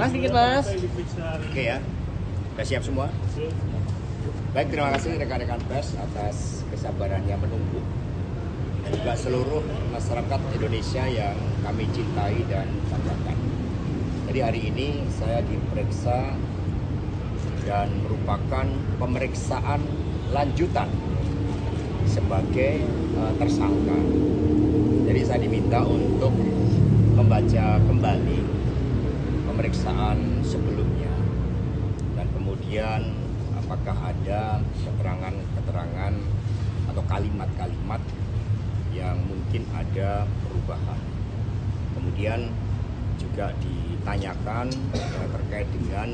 Mas dikit mas. Oke ya, sudah siap semua? Baik, terima kasih rekan-rekan pers atas kesabarannya menunggu, dan juga seluruh masyarakat Indonesia yang kami cintai dan banggakan. Jadi hari ini saya diperiksa dan merupakan pemeriksaan lanjutan sebagai tersangka. Jadi saya diminta untuk membaca kembali pemeriksaan sebelumnya, dan kemudian apakah ada keterangan-keterangan atau kalimat-kalimat yang mungkin ada perubahan. Kemudian juga ditanyakan terkait dengan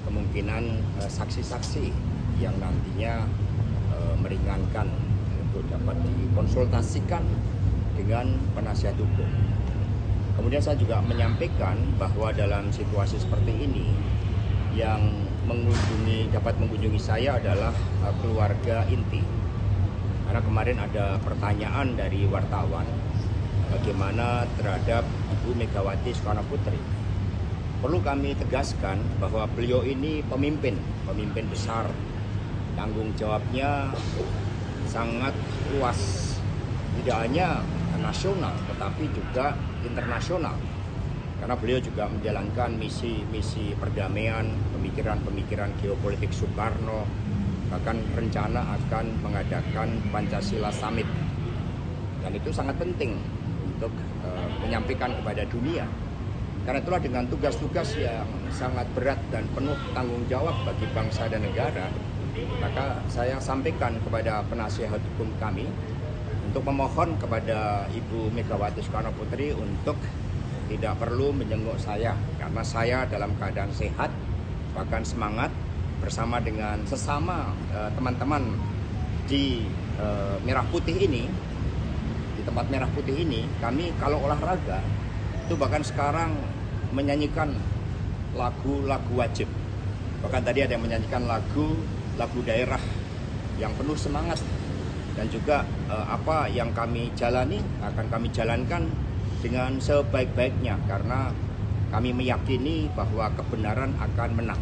kemungkinan saksi-saksi yang nantinya meringankan untuk dapat dikonsultasikan dengan penasihat hukum. Kemudian saya juga menyampaikan bahwa dalam situasi seperti ini yang dapat mengunjungi saya adalah keluarga inti. Karena kemarin ada pertanyaan dari wartawan bagaimana terhadap Ibu Megawati Soekarno Putri. Perlu kami tegaskan bahwa beliau ini pemimpin besar. Tanggung jawabnya sangat luas, tidak hanya nasional tetapi juga internasional, karena beliau juga menjalankan misi perdamaian, pemikiran geopolitik Soekarno, bahkan rencana akan mengadakan Pancasila Summit, dan itu sangat penting untuk menyampaikan kepada dunia. Karena itulah dengan tugas-tugas yang sangat berat dan penuh tanggung jawab bagi bangsa dan negara, maka saya sampaikan kepada penasihat hukum kami untuk memohon kepada Ibu Megawati Soekarno Putri untuk tidak perlu menjenguk saya, karena saya dalam keadaan sehat, bahkan semangat bersama dengan sesama teman-teman di Merah Putih ini, di tempat Merah Putih ini. Kami kalau olahraga itu bahkan sekarang menyanyikan lagu-lagu wajib, bahkan tadi ada yang menyanyikan lagu daerah yang penuh semangat. Dan juga apa yang kami jalani akan kami jalankan dengan sebaik-baiknya, karena kami meyakini bahwa kebenaran akan menang.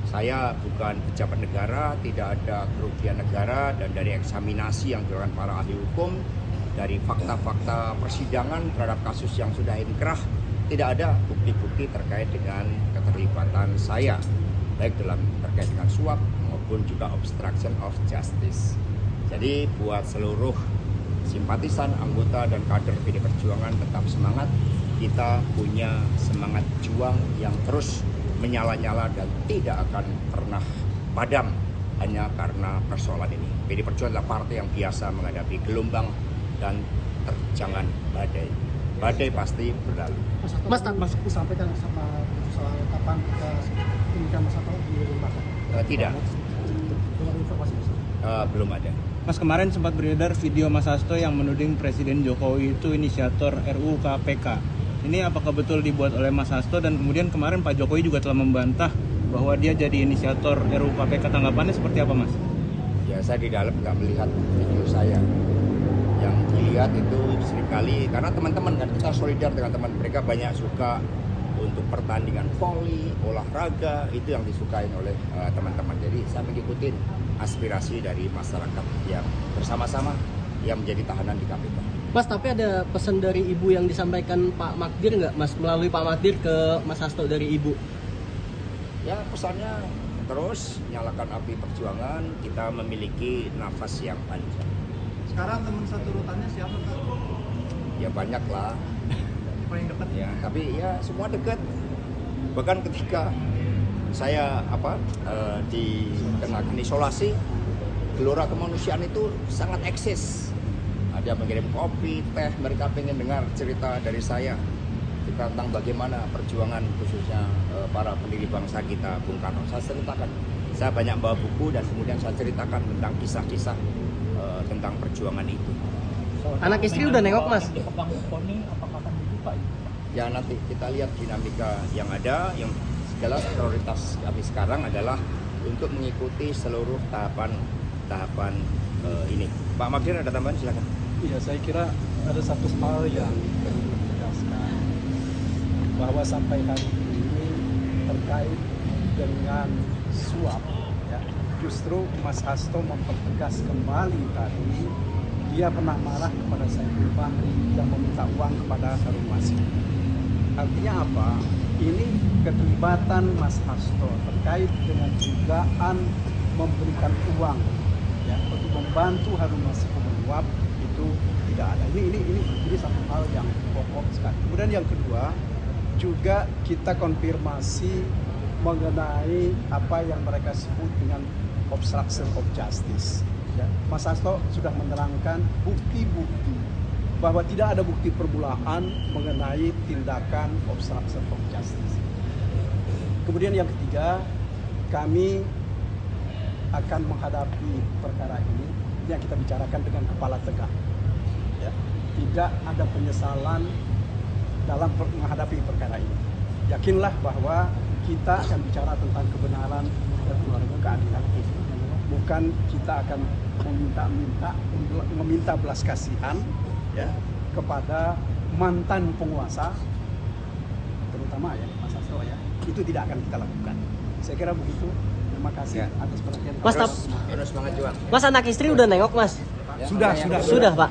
Saya bukan pejabat negara, tidak ada kerugian negara, dan dari eksaminasi yang dilakukan para ahli hukum, dari fakta-fakta persidangan terhadap kasus yang sudah inkrah, tidak ada bukti-bukti terkait dengan keterlibatan saya, baik terkait dengan suap maupun juga obstruction of justice. Jadi buat seluruh simpatisan, anggota, dan kader PD Perjuangan tetap semangat. Kita punya semangat juang yang terus menyala-nyala dan tidak akan pernah padam hanya karena persoalan ini. PD Perjuangan adalah partai yang biasa menghadapi gelombang dan terjangan badai. Badai pasti berlalu. Mas sampaikan sama soal kapan kita inginkan Mas Hasto dilimpahkan? Tidak. Dengan informasi Belum ada. Mas, kemarin sempat beredar video Mas Hasto yang menuding Presiden Jokowi itu inisiator RUU KPK. Ini apakah betul dibuat oleh Mas Hasto, dan kemudian kemarin Pak Jokowi juga telah membantah bahwa dia jadi inisiator RUU KPK. Tanggapannya seperti apa, Mas? Ya, saya di dalam nggak melihat video saya. Yang dilihat itu seringkali, karena teman-teman kan kita solidar dengan teman, mereka banyak suka untuk pertandingan voli, olahraga, itu yang disukai oleh teman-teman. Jadi saya mengikuti aspirasi dari masyarakat yang bersama-sama yang menjadi tahanan di KPK. Mas, tapi ada pesan dari Ibu yang disampaikan Pak Magdir nggak, Mas, melalui Pak Magdir ke Mas Hasto dari Ibu? Ya, pesannya terus nyalakan api perjuangan, kita memiliki nafas yang panjang. Sekarang teman satu urutannya siapa, Pak? Ya banyak lah. Paling dekat? Ya, tapi ya semua dekat. Bahkan ketika saya dikenakan isolasi, gelora kemanusiaan itu sangat eksis. Ada mengirim kopi, teh, mereka pengen dengar cerita dari saya tentang bagaimana perjuangan khususnya para pendiri bangsa kita, Bung Karno. Saya ceritakan, saya banyak bawa buku dan kemudian saya ceritakan tentang kisah-kisah tentang perjuangan itu. Anak istri udah nengok, Mas? Ya nanti kita lihat dinamika yang ada. Yang segala prioritas kami sekarang adalah untuk mengikuti seluruh tahapan ini. Pak Magdir ada tambahan, silakan. Iya, saya kira ada satu hal yang perlu ditegaskan, bahwa sampai hari ini terkait dengan suap, ya, justru Mas Hasto mempertegas kembali tadi dia pernah marah kepada Saiful Bahri yang meminta uang kepada Harun Masiku. Artinya apa? Ini keterlibatan Mas Hasto terkait dengan dugaan memberikan uang, ya, untuk membantu Harun Masiku menyuap itu tidak ada. Ini satu hal yang pokok sekali. Kemudian yang kedua juga kita konfirmasi mengenai apa yang mereka sebut dengan obstruction of justice. Ya, Mas Hasto sudah menerangkan bukti-bukti bahwa tidak ada bukti permulaan mengenai tindakan obstruction of justice. Kemudian yang ketiga, kami akan menghadapi perkara ini yang kita bicarakan dengan kepala tegak. Ya, tidak ada penyesalan dalam menghadapi perkara ini. Yakinlah bahwa kita akan bicara tentang kebenaran dan keadilan. Bukan kita akan meminta belas kasihan, ya, kepada mantan penguasa, terutama ya Mas Hasto, ya. Itu tidak akan kita lakukan. Saya kira begitu. Terima kasih atas perhatian. Mas, Terus semangat juang. Mas, anak istri udah nengok, Mas? Sudah. Sudah, Pak.